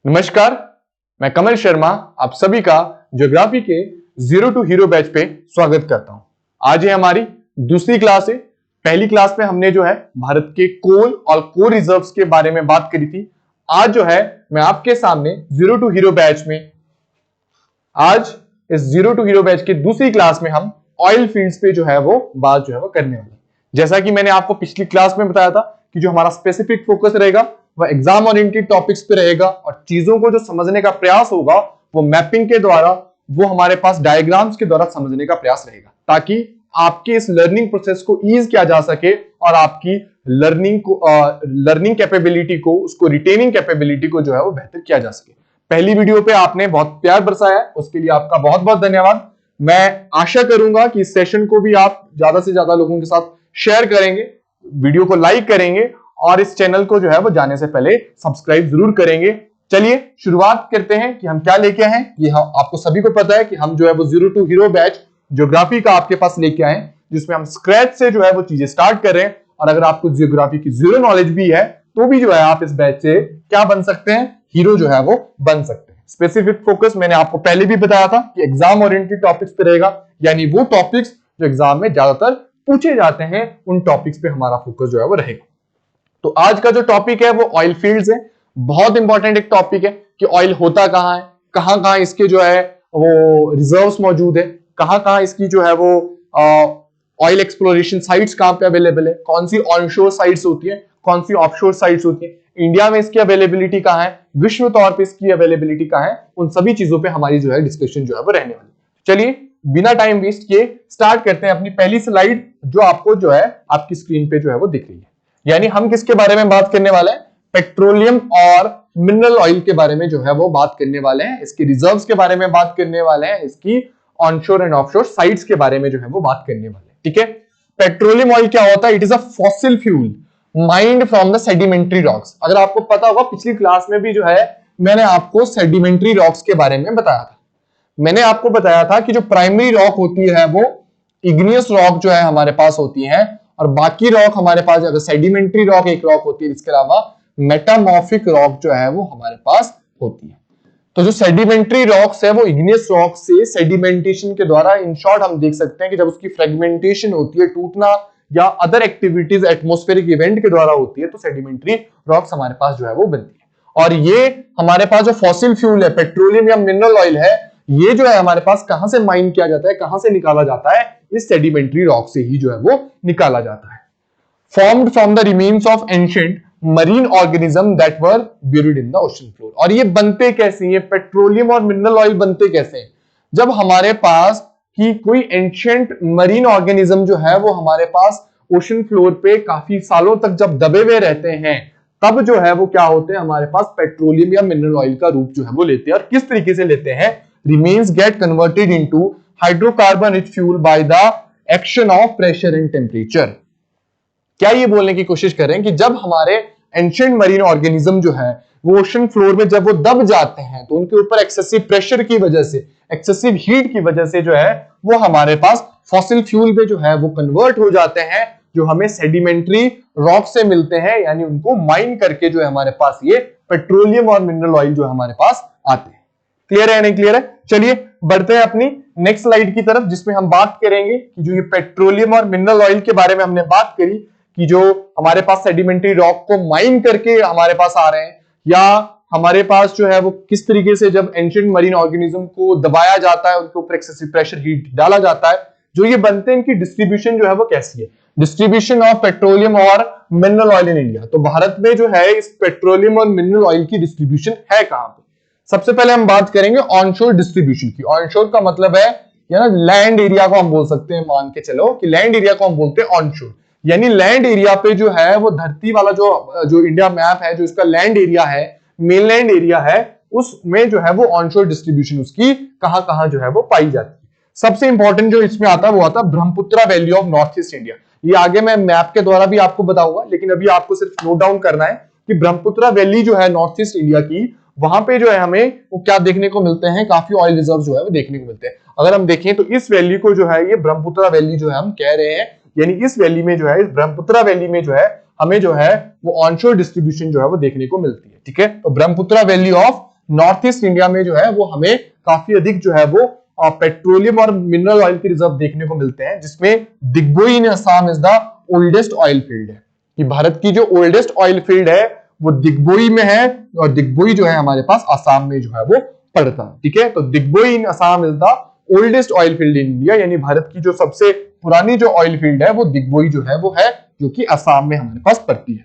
नमस्कार, मैं कमल शर्मा आप सभी का ज्योग्राफी के जीरो टू हीरो बैच पे स्वागत करता हूं। आज है हमारी दूसरी क्लास है। पहली क्लास में हमने जो है भारत के कोल और कोल रिजर्व्स के बारे में बात करी थी। आज जो है मैं आपके सामने जीरो टू हीरो बैच में आज इस जीरो टू हीरो बैच की दूसरी क्लास में हम ऑयल फील्ड्स पे जो है वो बात जो है वो करने वाले। जैसा कि मैंने आपको पिछली क्लास में बताया था कि जो हमारा स्पेसिफिक फोकस रहेगा वह एग्जाम ओरिएंटेड टॉपिक्स पे रहेगा और चीजों को जो समझने का प्रयास होगा वो मैपिंग के द्वारा, वो हमारे पास डायग्राम्स के द्वारा समझने का प्रयास रहेगा, ताकि आपके इस लर्निंग प्रोसेस को ईज किया जा सके और आपकी लर्निंग कैपेबिलिटी को, उसको रिटेनिंग कैपेबिलिटी को जो है वो बेहतर किया जा सके। पहली वीडियो पे आपने बहुत प्यार बरसाया है, उसके लिए आपका बहुत बहुत धन्यवाद। मैं आशा करूंगा कि इस सेशन को भी आप ज्यादा से ज्यादा लोगों के साथ शेयर करेंगे, वीडियो को लाइक करेंगे और इस चैनल को जो है वो जाने से पहले सब्सक्राइब जरूर करेंगे। चलिए शुरुआत करते हैं कि हम क्या लेके आए हैं। ये आपको सभी को पता है कि हम जो है वो zero to hero batch geography का आपके पास लेके आए, जिसमें हम स्क्रैच से जो है वो चीजें स्टार्ट कर रहे हैं। और अगर आपको ज्योग्राफी की जीरो नॉलेज भी है तो भी जो है आप इस बैच से क्या बन सकते हैं, हीरो जो है वो बन सकते हैं। स्पेसिफिक फोकस मैंने आपको पहले भी बताया था कि एग्जाम ओरिएंटेड टॉपिक्स पे रहेगा, यानी वो टॉपिक्स जो एग्जाम में ज्यादातर पूछे जाते हैं उन टॉपिक्स पे हमारा फोकस जो है वो रहेगा। तो आज का जो टॉपिक है वो ऑयल फील्ड्स है। बहुत इंपॉर्टेंट एक टॉपिक है कि ऑयल होता कहां है, कहां कहां इसके जो है वो रिजर्व्स मौजूद है, कहां कहां इसकी जो है वो ऑयल एक्सप्लोरेशन साइट्स कहां पे अवेलेबल है, कौन सी ऑनशोर साइट्स होती है, कौन सी ऑफशोर साइट्स होती है, इंडिया में इसकी अवेलेबिलिटी कहां है, विश्व तौर पे इसकी अवेलेबिलिटी कहां है, उन सभी चीजों पे हमारी जो है डिस्कशन जो है वो रहने वाली। चलिए बिना टाइम वेस्ट किए स्टार्ट करते हैं अपनी पहली स्लाइड, जो आपको जो है आपकी स्क्रीन पे जो है वो दिख रही है। यानी हम किसके बारे में बात करने वाले हैं, पेट्रोलियम और मिनरल ऑयल के बारे में जो है वो बात करने वाले हैं, इसकी रिजर्व्स के बारे में बात करने वाले हैं, इसकी ऑनशोर एंड ऑफशोर साइट्स के बारे में जो है वो बात करने वाले हैं। ठीक है, पेट्रोलियम ऑयल क्या होता है? It is a fossil fuel mind from the sedimentary rocks. अगर आपको पता होगा पिछली क्लास में भी जो है मैंने आपको सेडिमेंट्री रॉक्स के बारे में बताया था। मैंने आपको बताया था कि जो प्राइमरी रॉक होती है वो इग्नियस रॉक जो है हमारे पास होती है, और बाकी रॉक हमारे पास, अगर सेडिमेंट्री रॉक एक रॉक होती है, इसके अलावा मेटामॉर्फिक रॉक जो है वो हमारे पास होती है। तो जो सेडिमेंट्री रॉक्स है वो इग्नियस रॉक से सेडिमेंटेशन के द्वारा, इन शॉर्ट हम देख सकते हैं कि जब उसकी फ्रेगमेंटेशन होती है, टूटना या अदर एक्टिविटीज एटमॉस्फेरिक इवेंट के द्वारा होती है, तो सेडिमेंट्री रॉक्स हमारे पास जो है वो बनती है। और ये हमारे पास जो फॉसिल फ्यूल है, पेट्रोलियम या मिनरल ऑयल है, ये जो है हमारे पास कहां से माइन किया जाता है, कहां से निकाला जाता है? इस सेडिमेंट्री रॉक से ही जो है वो निकाला जाता है। Formed from the remains of ancient marine organism that were buried in the ocean floor. और ये बनते कैसे हैं, पेट्रोलियम और मिनरल ऑयल बनते कैसे हैं? जब हमारे पास की कोई एंशिएंट मरीन ऑर्गेनिज्म जो है वो हमारे पास ओशन फ्लोर पे काफी सालों तक जब दबे हुए रहते हैं, तब जो है वो क्या होते हैं, हमारे पास पेट्रोलियम या मिनरल ऑयल का रूप जो है वो लेते हैं। और किस तरीके से लेते हैं? remains get converted into hydrocarbon rich fuel by the action of pressure and temperature। क्या ये बोलने की कोशिश कर रहे हैं कि जब हमारे एंशिएंट मरीन ऑर्गेनिज्म जो है वो ओशन फ्लोर में जब वो दब जाते हैं, तो उनके ऊपर एक्सेसिव प्रेशर की वजह से, एक्सेसिव हीट की वजह से जो है वो हमारे पास फॉसिल फ्यूल में जो है वो कन्वर्ट हो जाते हैं, जो हमें सेडिमेंट्री रॉक से मिलते हैं, यानी उनको माइन करके जो है हमारे पास ये पेट्रोलियम और मिनरल ऑयल जो है हमारे पास आते हैं। क्लियर है नहीं क्लियर है? चलिए बढ़ते हैं अपनी नेक्स्ट स्लाइड की तरफ, जिसमें हम बात करेंगे कि जो ये पेट्रोलियम और मिनरल ऑयल के बारे में हमने बात करी कि जो हमारे पास सेडिमेंट्री रॉक को माइन करके हमारे पास आ रहे हैं, या हमारे पास जो है वो किस तरीके से जब एंशिएंट मरीन ऑर्गेनिज्म को दबाया जाता है, उनके ऊपर एक्सेसिव प्रेशर हीट डाला जाता है, जो ये बनते हैं, इनकी डिस्ट्रीब्यूशन जो है वो कैसी है, डिस्ट्रीब्यूशन ऑफ पेट्रोलियम और मिनरल ऑयल इन इंडिया। तो भारत में जो है इस पेट्रोलियम और मिनरल ऑयल की डिस्ट्रीब्यूशन है कहां पे? सबसे पहले हम बात करेंगे ऑनशोर डिस्ट्रीब्यूशन की। ऑनशोर का मतलब है या ना लैंड एरिया को हम बोल सकते हैं, मान के चलो कि लैंड एरिया को हम बोलते हैं ऑनशोर। यानी लैंड एरिया पे जो है वो धरती वाला जो इंडिया मैप है, जो इसका लैंड एरिया है, मेनलैंड एरिया है, उसमें जो है वो ऑनशोर डिस्ट्रीब्यूशन उसकी कहां कहां जो है वो पाई जाती है। सबसे इंपॉर्टेंट जो इसमें आता है वो आता है Brahmaputra valley of north east India. ये आगे मैं मैप के द्वारा भी आपको बताऊंगा, लेकिन अभी आपको सिर्फ नोट डाउन करना है कि ब्रह्मपुत्र वैली जो है नॉर्थ ईस्ट इंडिया की, वहां पे जो है हमें वो क्या देखने को मिलते हैं, काफी ऑयल रिजर्व जो है वो देखने को मिलते हैं। अगर हम देखें तो इस वैली को जो है ये ब्रह्मपुत्र वैली जो है हम कह रहे हैं, यानी इस वैली में जो है, इस ब्रह्मपुत्र वैली में जो है हमें जो है वो ऑनशोर डिस्ट्रीब्यूशन जो है वो देखने को मिलती है। ठीक है, तो Brahmaputra valley of north east India में जो है वो हमें काफी अधिक जो है वो पेट्रोलियम और मिनरल ऑयल के रिजर्व देखने को मिलते हैं, जिसमें Digboi in Assam is the oldest oil field है। कि भारत की जो ओल्डेस्ट ऑयल फील्ड है वो दिग्बोई में है, और दिग्बोई जो है हमारे पास असम में जो है वो पड़ता है। ठीक है, तो Digboi in Assam is the oldest oil field in India, यानी भारत की जो सबसे पुरानी जो ऑयल फील्ड है वो दिग्बोई जो है वो है, जो कि असम में हमारे पास पड़ती है।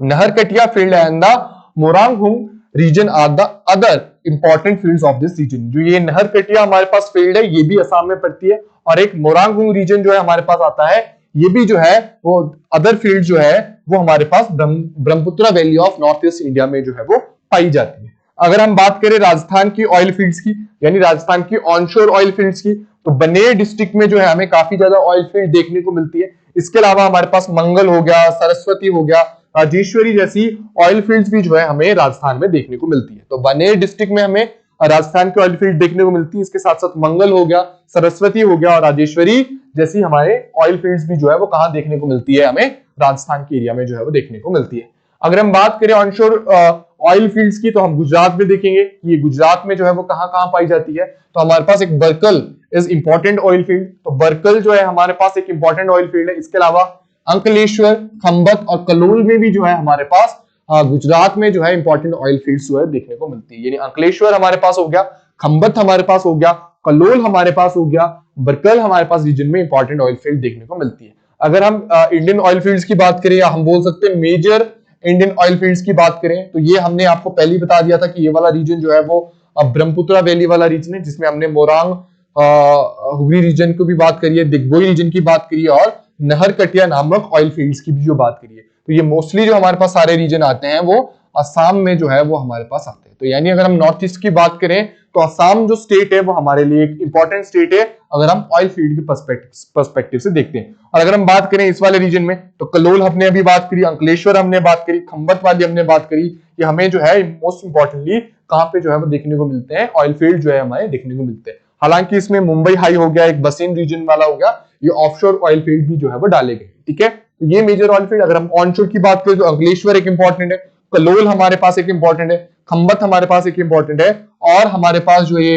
Naharkatiya field and the Moranghum region are the other important fields of this region. जो ये नहरकटिया हमारे पास फील्ड है ये भी असम में पड़ती है, और एक मोरांगहुम रीजन जो है हमारे पास आता है, ये भी जो है वो अदर फील्ड जो है वो हमारे पास Brahmaputra valley of north east India में जो है वो पाई जाती है। अगर हम बात करें राजस्थान की ऑयल फील्ड्स की, यानी राजस्थान की ऑनशोर ऑयल फील्ड्स की, तो बनेर डिस्ट्रिक्ट में जो है हमें काफी ज्यादा ऑयल फील्ड देखने को मिलती है। इसके अलावा हमारे पास मंगल हो गया, सरस्वती हो गया, राजेश्वरी जैसी ऑयल फील्ड्स भी जो है हमें राजस्थान में देखने को मिलती है। तो बनेर डिस्ट्रिक्ट में हमें राजस्थान की ऑयल फील्ड देखने को मिलती है। इसके साथ साथ मंगल हो गया, सरस्वती हो गया और राजेश्वरी जैसी हमारे ऑयल फील्ड्स भी जो है वो कहां देखने को मिलती है, हमें राजस्थान के एरिया में जो है वो देखने को मिलती है। अगर हम बात करें ऑनशोर ऑयल फील्ड्स की, तो हम गुजरात में देखेंगे कि ये गुजरात में जो है वो कहां कहां पाई जाती है। तो हमारे पास एक बरकल इज इंपॉर्टेंट ऑयल फील्ड, तो बरकल जो है हमारे पास एक इंपॉर्टेंट ऑयल फील्ड है। इसके अलावा अंकलेश्वर, खंबत और कलोल में भी जो है हमारे पास गुजरात में जो है इंपॉर्टेंट ऑयल फील्ड्स जो है देखने को मिलती है। यानी अंकलेश्वर हमारे पास हो गया, खंबत हमारे पास हो गया, कलोल हमारे पास हो गया, बरकल हमारे पास रीजन में इंपॉर्टेंट ऑयल फील्ड देखने को मिलती है। अगर हम इंडियन ऑयल फील्ड्स की बात करें, या हम बोल सकते हैं मेजर इंडियन ऑयल फील्ड्स की बात करें, तो ये हमने आपको पहले ही बता दिया था कि ये वाला रीजन जो है वो ब्रह्मपुत्रा वैली वाला रीजन है, जिसमें हमने मोरांग हुगली रीजन को भी बात करी है, दिग्बोई रीजन की बात करी है और नहरकटिया नामक ऑयल फील्ड्स की भी जो बात करी है। तो ये मोस्टली जो हमारे पास सारे रीजन आते हैं वो असम में जो है वो हमारे पास आते हैं। तो यानी अगर हम नॉर्थ ईस्ट की बात करें तो असम जो स्टेट है वो हमारे लिए एक इंपॉर्टेंट स्टेट है, अगर हम ऑयल फील्ड के पर्सपेक्टिव से देखते हैं। और अगर हम बात करें इस वाले रीजन में, तो कलोल हमने अभी बात करी, अंकलेश्वर हमने बात करी, खंबत वाली हमने बात करी, कि हमें जो है मोस्ट इंपॉर्टेंटली कहां पे जो है वो देखने को मिलते हैं, ऑयल फील्ड जो है हमारे देखने को मिलते हैं। हालांकि इसमें मुंबई हाई हो गया, एक बसीन रीजन वाला हो गया, ये ऑफशोर ऑयल फील्ड भी जो है वो डाले गए। ठीक है, ये मेजर ऑयल फील्ड। अगर हम ऑनशोर की बात करें तो अंकलेश्वर एक इंपॉर्टेंट है, कलोल हमारे पास एक इंपॉर्टेंट है, खंबत हमारे पास एक इंपॉर्टेंट है, और हमारे पास जो ये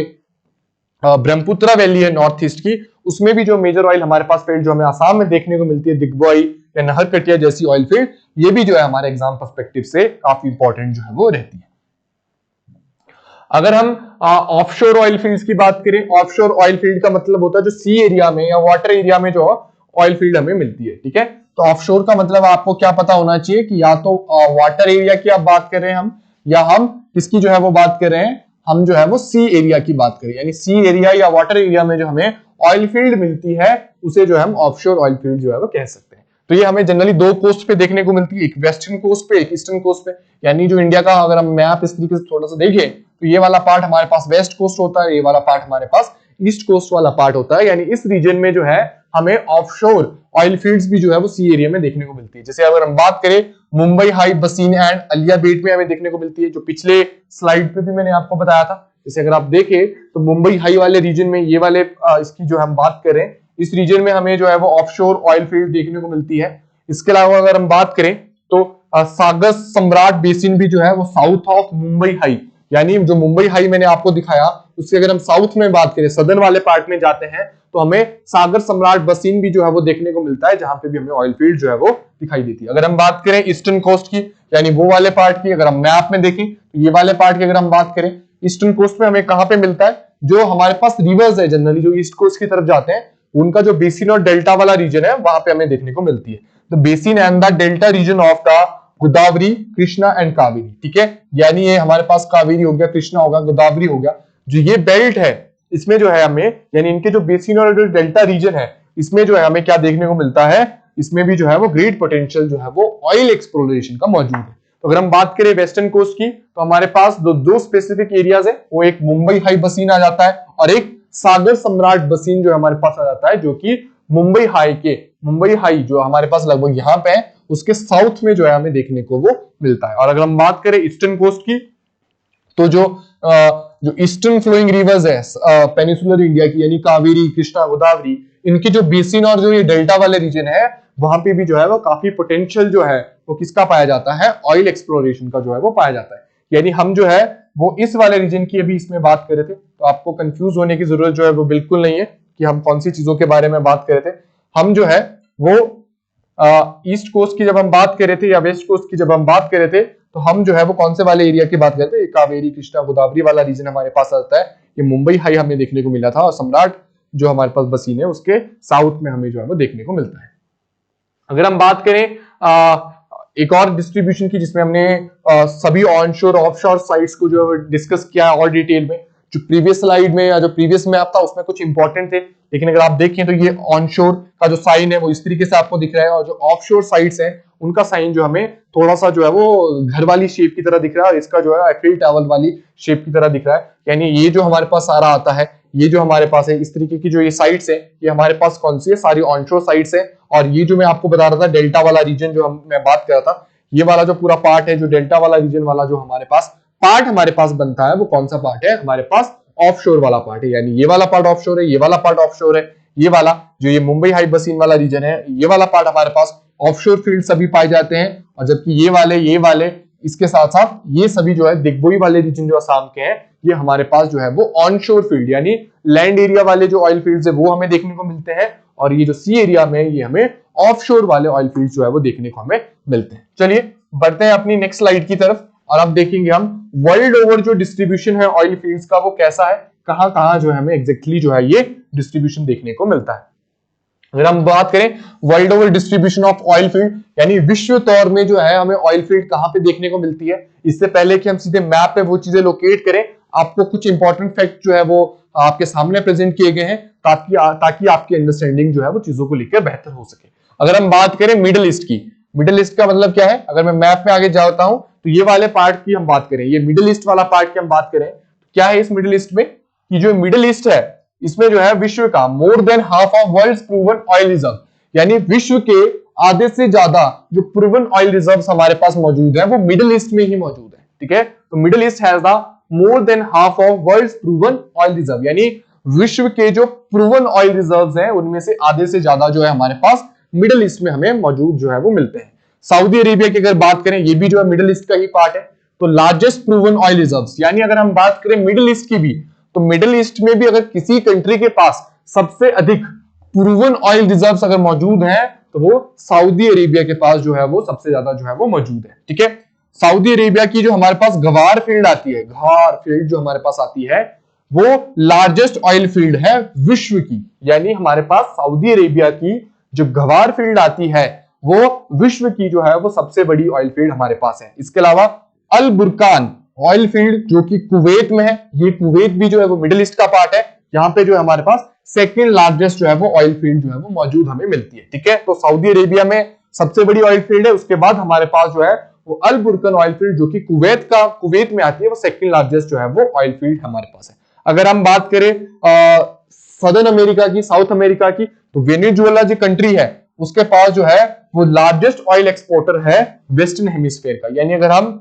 ब्रह्मपुत्रा वैली है नॉर्थ ईस्ट की, उसमें भी जो मेजर ऑयल हमारे पास फील्ड जो हमें आसाम में देखने को मिलती है, दिग्बोई या नहरकटिया जैसी ऑयल फील्ड, ये भी जो है हमारे एग्जाम पर्सपेक्टिव से काफी इंपॉर्टेंट जो है वो रहती है। अगर हम ऑफशोर ऑयल फील्ड्स की बात करें, ऑफशोर ऑयल फील्ड का मतलब होता है जो सी एरिया में या वाटर एरिया में जो ऑयल फील्ड हमें मिलती है। ठीक है, तो ऑफशोर का मतलब आपको क्या पता होना चाहिए कि या तो वाटर एरिया की आप बात कर रहे हैं हम, या हम किसकी जो है वो बात कर रहे हैं, हम जो है वो सी एरिया की बात करें, यानी सी एरिया या वाटर एरिया में जो हमें ऑयल फील्ड मिलती है उसे जो है हम ऑफशोर ऑयल फील्ड जो है वो कह सकते हैं। तो ये हमें जनरली दो कोस्ट पे देखने को मिलती है, एक वेस्टर्न कोस्ट पे, एक ईस्टर्न कोस्ट पे। यानी जो इंडिया का अगर हम मैप इस तरीके से थोड़ा सा देखें तो ये वाला पार्ट हमारे पास वेस्ट कोस्ट होता है, ये वाला पार्ट हमारे पास ईस्ट कोस्ट वाला पार्ट होता है। यानी इस रीजन में जो है हमें ऑफशोर ऑयल फील्ड्स भी जो है वो सी एरिया में देखने को मिलती है। जैसे अगर हम बात करें मुंबई हाई, बसीन एंड अलिया बेट में हमें देखने को मिलती है, जो पिछले स्लाइड पे भी मैंने आपको बताया था। जैसे अगर आप देखें तो मुंबई हाई वाले रीजन में ये वाले इसकी जो हम बात करें, इस रीजन में हमें जो है वो ऑफशोर ऑयल फील्ड देखने को मिलती है। इसके अलावा अगर हम बात करें तो सागर सम्राट बेसिन भी जो है वो साउथ ऑफ मुंबई हाई, यानी जो मुंबई हाई मैंने आपको दिखाया उससे अगर हम साउथ में बात करें, सदर्न वाले पार्ट में जाते हैं, तो हमें सागर सम्राट बसीन भी जो है वो देखने को मिलता है, जहां पे भी हमें ऑयल फील्ड जो है वो दिखाई देती है। अगर हम बात करें ईस्टर्न कोस्ट की, यानी वो वाले पार्ट की, अगर हम मैप में देखें तो ये वाले पार्ट की अगर हम बात करें, ईस्टर्न कोस्ट में हमें कहां पे मिलता है, जो हमारे पास रिवर्स है जनरली जो ईस्ट कोस्ट की तरफ जाते हैं, उनका जो बेसिन और डेल्टा वाला रीजन है वहां पे हमें देखने को मिलती है। The basin and the delta region of the Godavari, Krishna and Kaveri. ठीक है, यानी ये हमारे पास कावेरी हो गया, कृष्णा होगा, गोदावरी हो गया, जो ये बेल्ट है इसमें जो है हमें, यानी इनके जो बेसिन और जो डेल्टा रीजन है इसमें जो है हमें क्या देखने को मिलता है, इसमें भी जो है वो ग्रेट पोटेंशियल जो है वो ऑयल एक्सप्लोरेशन का मौजूद है। तो अगर हम बात करें वेस्टर्न कोस्ट की, तो हमारे पास दो स्पेसिफिक एरियाज है, वो एक मुंबई हाई बसीन आ जाता है और एक सागर सम्राट बसीन जो हमारे पास आ जाता है, जो कि मुंबई हाई जो हमारे पास लगभग यहाँ पे है उसके साउथ में जो है हमें देखने को वो मिलता है। और अगर हम बात करें ईस्टर्न कोस्ट की, तो जो ईस्टर्न फ्लोइंग रिवर्स है पेनिसुलर इंडिया की, यानी कावेरी, कृष्णा, गोदावरी, इनके जो बेसिन और जो ये डेल्टा वाले रीजन है वहां पे भी जो है वो काफी पोटेंशियल जो है वो किसका पाया जाता है, ऑयल एक्सप्लोरेशन का जो है वो पाया जाता है। यानी हम जो है वो इस वाले रीजन की अभी इसमें बात कर रहे थे, तो आपको कंफ्यूज होने की जरूरत जो है वो बिल्कुल नहीं है कि हम कौन सी चीजों के बारे में बात कर रहे थे। हम जो है वो ईस्ट कोस्ट की जब हम बात कर रहे थे या वेस्ट कोस्ट की जब हम बात कर रहे थे, तो हम जो है वो कौन से वाले एरिया की बात करते हैं, कावेरी कृष्णा गोदावरी वाला रीजन हमारे पास आता है। ये मुंबई हाई हमें देखने को मिला था और सम्राट जो हमारे पास बसीन है उसके साउथ में हमें जो है वो देखने को मिलता है। अगर हम बात करें एक और डिस्ट्रीब्यूशन की जिसमें हमने सभी ऑनशोर ऑफशोर साइट्स को जो डिस्कस किया और डिटेल में, जो प्रीवियस स्लाइड में या जो प्रीवियस मैप था उसमें कुछ इंपॉर्टेंट थे, लेकिन अगर आप देखें तो ये ऑनशोर का जो साइन है वो इस तरीके से आपको दिख रहा है और जो ऑफशोर साइट्स हैं उनका साइन जो हमें थोड़ा सा जो है वो घर वाली शेप की तरह दिख रहा है और इसका जो है एफिल टावर वाली शेप की तरह दिख रहा है। यानी ये जो हमारे पास सारा आता है, ये जो हमारे पास है इस तरीके की जो ये साइट्स है, ये हमारे पास कौन सी है, सारी ऑनशोर साइट्स है। और ये जो मैं आपको बता रहा था डेल्टा वाला रीजन जो मैं बात कर रहा था, ये वाला जो पूरा पार्ट है, जो डेल्टा वाला रीजन वाला जो हमारे पास पार्ट हमारे पास बनता है, वो कौन सा पार्ट है, हमारे पास ऑफशोर वाला पार्ट है। यानी ये वाला पार्ट ऑफशोर है, ये वाला पार्ट ऑफशोर है, ये वाला जो ये मुंबई हाई बसीन वाला रीजन है, ये वाला पार्ट हमारे पास ऑफशोर फील्ड सभी पाए जाते हैं। और जबकि ये वाले इसके साथ साथ ये सभी जो है दिग्बोई वाले रीजन जो असम के हैं, ये हमारे पास जो है वो ऑनशोर फील्ड यानी लैंड एरिया वाले जो ऑयल फील्ड्स है वो हमें देखने को मिलते हैं। और ये जो सी एरिया में ये हमें ऑफशोर वाले ऑयल फील्ड्स जो है वो देखने को हमें मिलते हैं। चलिए बढ़ते हैं अपनी नेक्स्ट स्लाइड की तरफ और अब देखेंगे हम वर्ल्ड ओवर जो डिस्ट्रीब्यूशन है ऑयल फील्ड्स का वो कैसा है, कहां कहां जो है हमें एग्जैक्टली जो है ये डिस्ट्रीब्यूशन देखने को मिलता है। अगर हम बात करें world over distribution of oil field यानी विश्व तौर में जो है हमें ऑयल फील्ड कहां पे देखने को मिलती है, इससे पहले कि हम सीधे मैप पे वो चीजें लोकेट करें, आपको कुछ इंपॉर्टेंट फैक्ट जो है वो आपके सामने प्रेजेंट किए गए हैं ताकि आपकी अंडरस्टैंडिंग जो है वो चीजों को लेकर बेहतर हो सके। अगर हम बात करें मिडिल ईस्ट की, मिडिल ईस्ट का मतलब क्या है, अगर मैं मैप में आगे जाता हूं तो ये वाले पार्ट की हम बात करें, ये मिडिल ईस्ट वाला पार्ट की हम बात करें, तो क्या है इस मिडिल ईस्ट में, कि जो मिडिल ईस्ट है इसमें जो है विश्व का more than half of world's proven oil reserve, यानी विश्व के आधे से ज्यादा जो प्रूवन ऑयल रिजर्व्स हमारे पास मौजूद है वो मिडिल ईस्ट में ही मौजूद है। ठीक है, तो middle east has the more than half of world's proven oil reserve, यानी विश्व के जो प्रूवन ऑयल रिजर्व्स हैं उनमें से आधे से ज्यादा जो है हमारे पास मिडिल ईस्ट में हमें मौजूद जो है वो मिलते हैं। सऊदी अरेबिया की अगर बात करें, ये भी जो है मिडिल ईस्ट का ही पार्ट है, तो लार्जेस्ट प्रूवन ऑयल रिजर्व्स, यानी अगर हम बात करें मिडिल ईस्ट की भी, तो मिडिल ईस्ट में भी अगर किसी कंट्री के पास सबसे अधिक प्रूवन ऑयल रिजर्व्स अगर मौजूद हैं तो वो सऊदी अरेबिया के पास जो है वो सबसे ज्यादा जो है वो मौजूद है। ठीक है, सऊदी अरेबिया की जो हमारे पास गवार फील्ड आती है, गवार फील्ड जो हमारे पास आती है वो लार्जेस्ट ऑयल फील्ड है विश्व की, यानी हमारे पास सऊदी अरेबिया की जो गवार फील्ड आती है वो विश्व की जो है वो सबसे बड़ी ऑयल फील्ड हमारे पास है। इसके अलावा अल बुरकान ऑयल फील्ड जो कि कुवैत में है, ये कुवैत भी जो है वो मिडिल ईस्ट का पार्ट है, यहाँ पे जो है हमारे पास सेकंड लार्जेस्ट जो है वो ऑयल फील्ड जो है वो मौजूद हमें मिलती है। ठीक है, तो सऊदी अरेबिया में सबसे बड़ी ऑयल फील्ड है, उसके बाद हमारे पास जो है वो अल बुरकान ऑयल फील्ड जो कि कुवैत में आती है, वो सेकंड लार्जेस्ट जो है वो ऑयल फील्ड हमारे पास है। अगर हम बात करें सदर्न अमेरिका की, साउथ अमेरिका की, तो वेनेजुएला जो कंट्री है उसके पास जो है वो लार्जेस्ट ऑयल एक्सपोर्टर है वेस्टर्न हेमिस्फीयर का, यानी अगर हम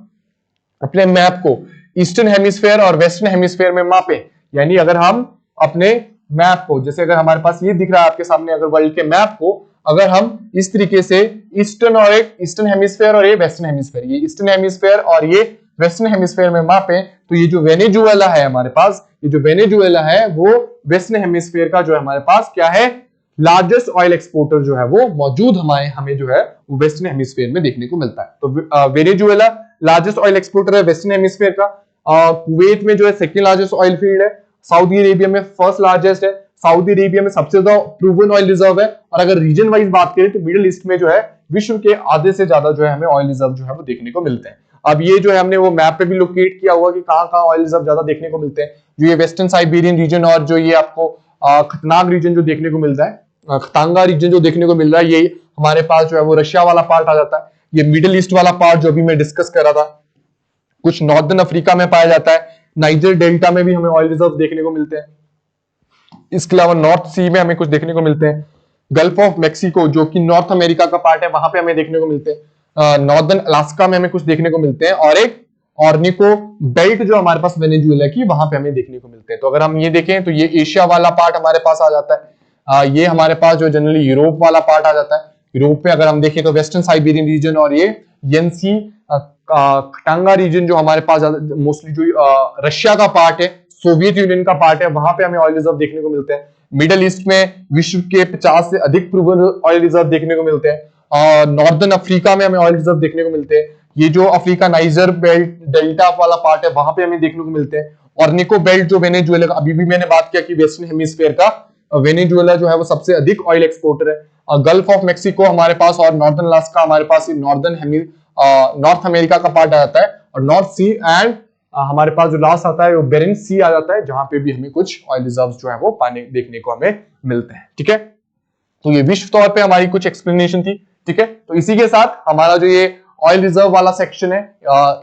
अपने मैप को ईस्टर्न हेमिस्फीयर और वेस्टर्न हेमिस्फीयर में मापे, यानी अगर हम अपने मैप को, जैसे अगर हमारे पास ये दिख रहा है आपके सामने, अगर वर्ल्ड के मैप को अगर हम इस तरीके से ईस्टर्न हेमिस्फीयर और ये वेस्टर्न हेमिस्फीयर, ये ईस्टर्न हेमिस्फीयर और ये वेस्टर्न हेमिस्फीयर में मापे, तो ये जो वेनेजुएला है हमारे पास, ये जो वेनेजुएला है वो वेस्टर्न हेमिस्फीयर का जो है हमारे पास क्या है, लार्जेस्ट ऑयल एक्सपोर्टर जो है वो मौजूद हमें जो है वो वेस्टर्न हेमिस्फीयर में देखने को मिलता है। तो वेनेजुएला लार्जेस्ट ऑयल एक्सपोर्टर है वेस्टर्न हेमिस्फीयर का, कुवैत में जो है सेकंड लार्जेस्ट ऑयल फील्ड है, सऊदी अरेबिया में फर्स्ट लार्जेस्ट है, सऊदी अरेबिया में सबसे ज्यादा प्रूवन ऑयल रिजर्व है, और अगर रीजन वाइज बात करें तो मिडिल ईस्ट में जो है विश्व के आधे से ज्यादा जो है हमें ऑयल रिजर्व जो है वो देखने को मिलते हैं। अब ये जो है हमने वो मैप पे भी लोकेट किया हुआ कि कहां ऑयल रिजर्व ज्यादा देखने को मिलते हैं, जो ये वेस्टर्न साइबेरियन रीजन और जो ये आपको खतनाग रीजन जो देखने को मिलता है, खतांगा रीजन जो देखने को मिल रहा है, ये हमारे पास जो है वो रशिया वाला पार्ट आ जाता है। ये मिडिल ईस्ट वाला पार्ट जो अभी मैं डिस्कस कर रहा था कुछ नॉर्दर्न अफ्रीका में पाया जाता है, नाइजर डेल्टा में भी हमें ऑयल रिजर्व देखने को मिलते हैं, इसके अलावा नॉर्थ सी में हमें कुछ देखने को मिलते हैं, गल्फ ऑफ मैक्सिको जो कि नॉर्थ अमेरिका का पार्ट है वहां पे हमें देखने को मिलते हैं, नॉर्दर्न अलास्का में हमें कुछ देखने को मिलते हैं, और एक ऑर्निको बेल्ट जो हमारे पास वेनेजुएला की वहां पे हमें देखने को मिलते हैं। तो अगर हम ये देखें तो ये एशिया वाला पार्ट हमारे पास आ जाता है, ये हमारे पास जो जनरली यूरोप वाला पार्ट आ जाता है, यूरोप में अगर हम देखें तो वेस्टर्न साइबेरियन रीजन और ये यंसी टांगा रीजन जो हमारे पास मोस्टली जो रशिया का पार्ट है, सोवियत यूनियन का पार्ट है, वहां पे हमें ऑयल रिजर्व देखने को मिलते हैं। मिडल ईस्ट में विश्व के 50 से अधिक प्रूवन ऑयल रिजर्व देखने को मिलते हैं। नॉर्दर्न अफ्रीका में हमें ऑयल रिजर्व देखने को मिलते हैं। ये जो अफ्रीका नाइजर बेल्ट डेल्टा वाला पार्ट है वहां पे हमें देखने को मिलते हैं। और निको बेल्ट जो वेनेजुएला का, अभी भी मैंने बात किया कि वेस्टर्न हेमिस्फीयर का वेनेजुएला जो है वो सबसे अधिक ऑयल एक्सपोर्टर है। गल्फ ऑफ मेक्सिको हमारे पास और नॉर्दर्न अलास्का हमारे पास नॉर्थ अमेरिका का पार्ट आ जाता है। और नॉर्थ सी एंड हमारे पास जो लास्ट आता है वो बेरिंग सी आ जाता है, जहां पे भी हमें कुछ ऑयल रिजर्व्स जो है वो पानी देखने को हमें मिलते हैं। ठीक है, तो ये विश्व तौर पे हमारी कुछ एक्सप्लेनेशन थी। ठीक है, तो इसी के साथ हमारा जो ये ऑयल रिजर्व वाला सेक्शन है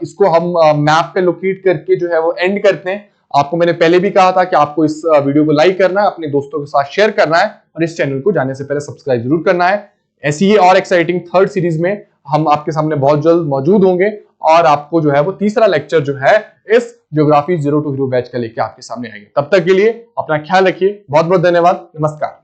इसको हम मैप पे लोकेट करके जो है वो एंड करते हैं। आपको मैंने पहले भी कहा था कि आपको इस वीडियो को लाइक करना है, अपने दोस्तों के साथ शेयर करना है और इस चैनल को जाने से पहले सब्सक्राइब जरूर करना है। ऐसी ही और एक्साइटिंग थर्ड सीरीज में हम आपके सामने बहुत जल्द मौजूद होंगे और आपको जो है वो तीसरा लेक्चर जो है इस ज्योग्राफी 0 to हीरो बैच का लेके आपके सामने आएंगे। तब तक के लिए अपना ख्याल रखिए। बहुत बहुत धन्यवाद। नमस्कार।